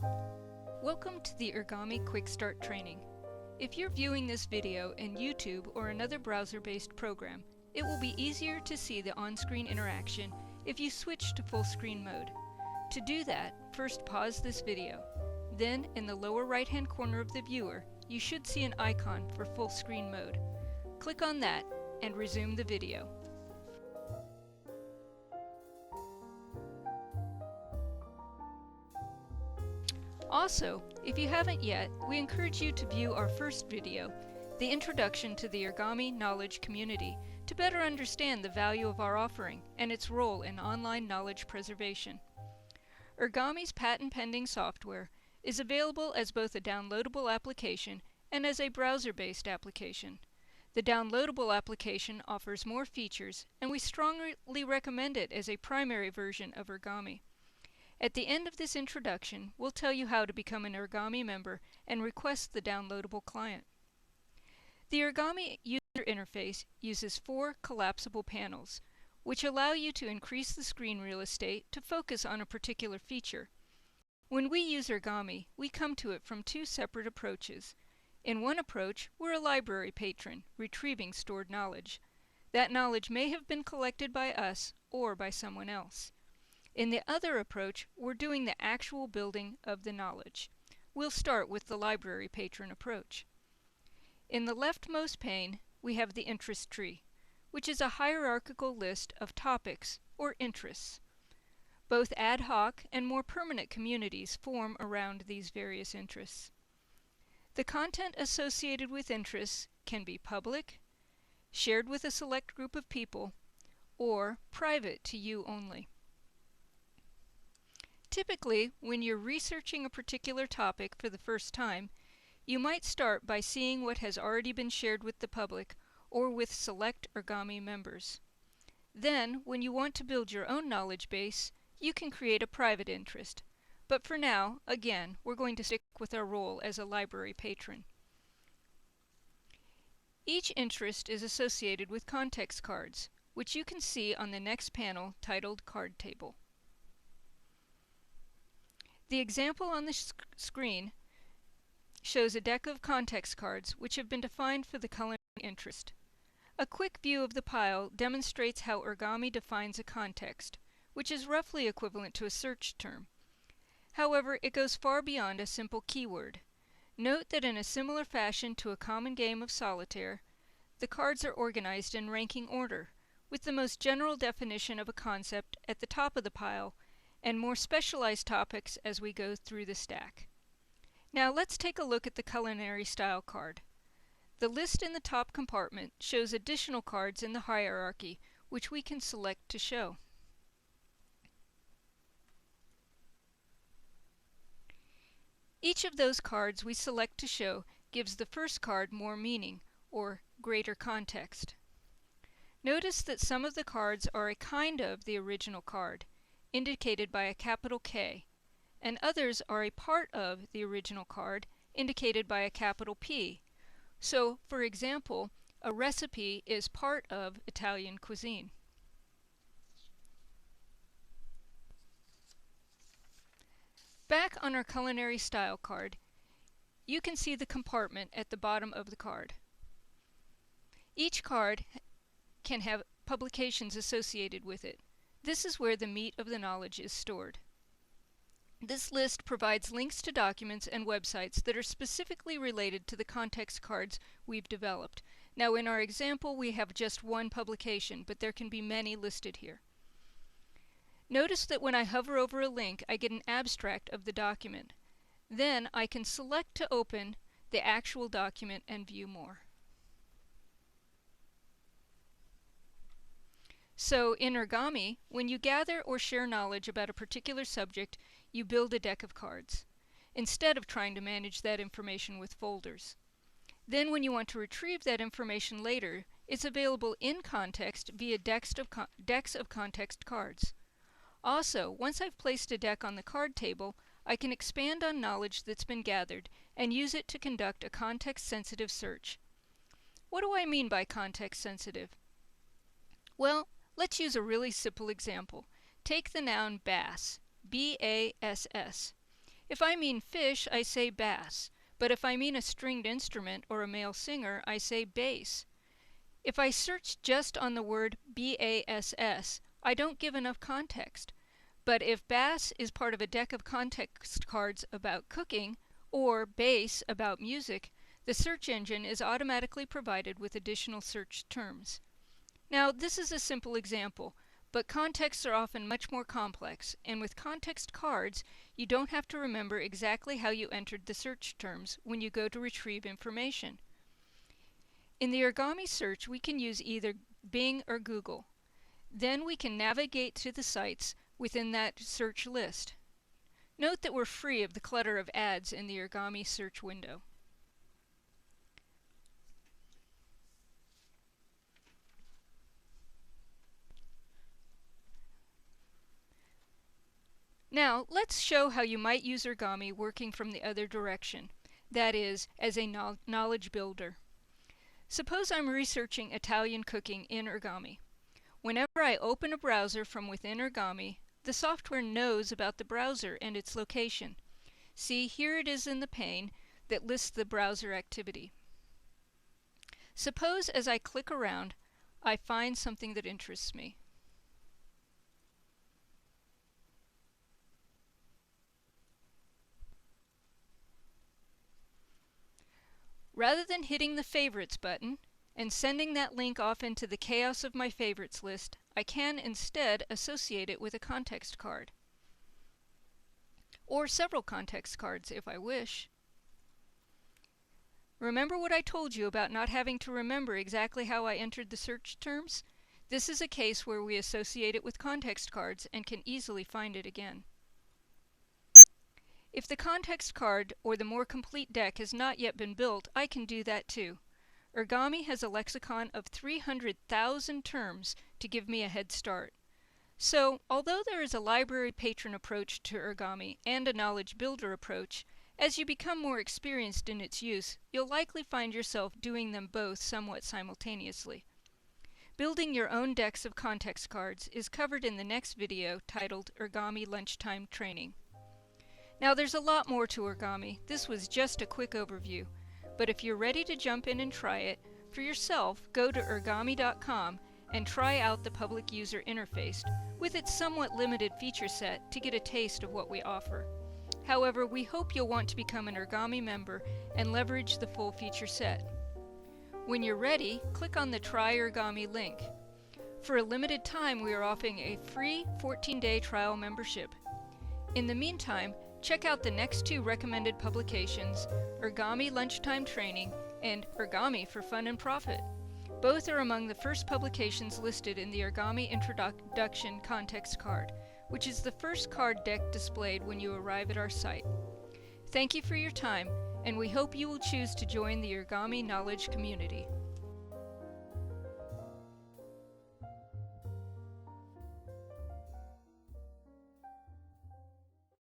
Welcome to the Ergomy Quick Start training. If you're viewing this video in YouTube or another browser-based program, it will be easier to see the on-screen interaction if you switch to full screen mode. To do that, first pause this video. Then, in the lower right-hand corner of the viewer, you should see an icon for full screen mode. Click on that and resume the video. Also, if you haven't yet, we encourage you to view our first video, the Introduction to the Ergomy Knowledge Community, to better understand the value of our offering and its role in online knowledge preservation. Ergomy's patent-pending software is available as both a downloadable application and as a browser-based application. The downloadable application offers more features, and we strongly recommend it as a primary version of Ergomy. At the end of this introduction, we'll tell you how to become an Ergomy member and request the downloadable client. The Ergomy user interface uses 4 collapsible panels, which allow you to increase the screen real estate to focus on a particular feature. When we use Ergomy, we come to it from 2 separate approaches. In one approach, we're a library patron, retrieving stored knowledge. That knowledge may have been collected by us or by someone else. In the other approach, we're doing the actual building of the knowledge. We'll start with the library patron approach. In the leftmost pane, we have the interest tree, which is a hierarchical list of topics or interests. Both ad hoc and more permanent communities form around these various interests. The content associated with interests can be public, shared with a select group of people, or private to you only. Typically, when you're researching a particular topic for the first time, you might start by seeing what has already been shared with the public or with select Ergomy members. Then, when you want to build your own knowledge base, you can create a private interest. But for now, again, we're going to stick with our role as a library patron. Each interest is associated with context cards, which you can see on the next panel titled Card Table. The example on the screen shows a deck of context cards which have been defined for the culinary interest. A quick view of the pile demonstrates how Ergomy defines a context, which is roughly equivalent to a search term. However, it goes far beyond a simple keyword. Note that in a similar fashion to a common game of solitaire, the cards are organized in ranking order, with the most general definition of a concept at the top of the pile and more specialized topics as we go through the stack. Now let's take a look at the culinary style card. The list in the top compartment shows additional cards in the hierarchy, which we can select to show. Each of those cards we select to show gives the first card more meaning, or greater context. Notice that some of the cards are a kind of the original card, indicated by a capital K, and others are a part of the original card, indicated by a capital P. So, for example, a recipe is part of Italian cuisine. Back on our culinary style card, you can see the compartment at the bottom of the card. Each card can have publications associated with it. This is where the meat of the knowledge is stored. This list provides links to documents and websites that are specifically related to the context cards we've developed. Now in our example we have just one publication, but there can be many listed here. Notice that when I hover over a link, I get an abstract of the document. Then I can select to open the actual document and view more. So in Ergomy, when you gather or share knowledge about a particular subject, you build a deck of cards, instead of trying to manage that information with folders. Then when you want to retrieve that information later, it's available in context via decks of context cards. Also, once I've placed a deck on the card table, I can expand on knowledge that's been gathered and use it to conduct a context-sensitive search. What do I mean by context-sensitive? Well, let's use a really simple example. Take the noun bass, B-A-S-S. If I mean fish, I say bass, but if I mean a stringed instrument or a male singer, I say bass. If I search just on the word BASS, I don't give enough context. But if bass is part of a deck of context cards about cooking, or bass about music, the search engine is automatically provided with additional search terms. Now, this is a simple example, but contexts are often much more complex, and with context cards, you don't have to remember exactly how you entered the search terms when you go to retrieve information. In the Ergomy search, we can use either Bing or Google. Then we can navigate to the sites within that search list. Note that we're free of the clutter of ads in the Ergomy search window. Now, let's show how you might use Ergomy working from the other direction, that is, as a knowledge builder. Suppose I'm researching Italian cooking in Ergomy. Whenever I open a browser from within Ergomy, the software knows about the browser and its location. See, here it is in the pane that lists the browser activity. Suppose as I click around, I find something that interests me. Rather than hitting the Favorites button and sending that link off into the chaos of my favorites list, I can instead associate it with a context card. Or several context cards if I wish. Remember what I told you about not having to remember exactly how I entered the search terms? This is a case where we associate it with context cards and can easily find it again. If the context card or the more complete deck has not yet been built, I can do that too. Ergomy has a lexicon of 300,000 terms to give me a head start. So, although there is a library patron approach to Ergomy and a knowledge builder approach, as you become more experienced in its use, you'll likely find yourself doing them both somewhat simultaneously. Building your own decks of context cards is covered in the next video titled Ergomy Lunchtime Training. Now there's a lot more to Ergomy. This was just a quick overview. But if you're ready to jump in and try it, for yourself, go to ergomy.com and try out the public user interface with its somewhat limited feature set to get a taste of what we offer. However, we hope you'll want to become an Ergomy member and leverage the full feature set. When you're ready, click on the Try Ergomy link. For a limited time, we are offering a free 14-day trial membership. In the meantime, check out the next two recommended publications, Ergomy Lunchtime Training and Ergomy for Fun and Profit. Both are among the first publications listed in the Ergomy Introduction Context Card, which is the first card deck displayed when you arrive at our site. Thank you for your time, and we hope you will choose to join the Ergomy Knowledge community.